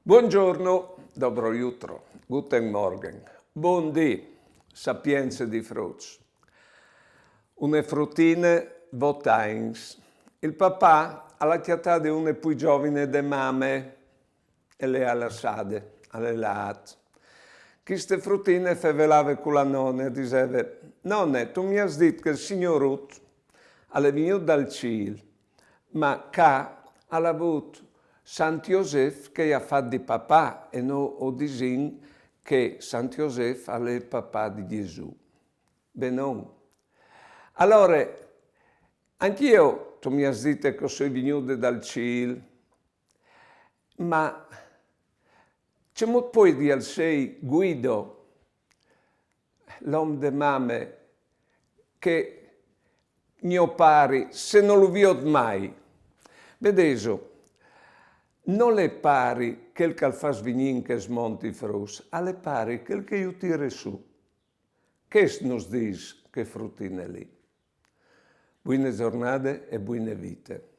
Buongiorno, dobro jutro, guten Morgen, buondì, sapienze di fruits. Une frutine votains. Il papà ha la chiatà di une più giovine de mame e le ha lasciate, alle lat. Queste frutine fevelave con la nonna e diceva: «Nonne, tu mi has dit che il signor Ruth è venuto dal cielo, ma ca ha avuto Sant Josef che ha fatto di papà e non ho disin che Sant Josef è il papà di Gesù». Benon. Allora, anch'io, tu mi has detto che sono venuto dal cielo, ma c'è molto poi di al sei Guido, l'uomo de mame, che mio pari, se non lo vedo mai. Vedeso, non le pari quel che fa svenire che smonti frus, alle pari quel che io tiro su. Che nos dice che fruttine lì? Buone giornate e buone vite.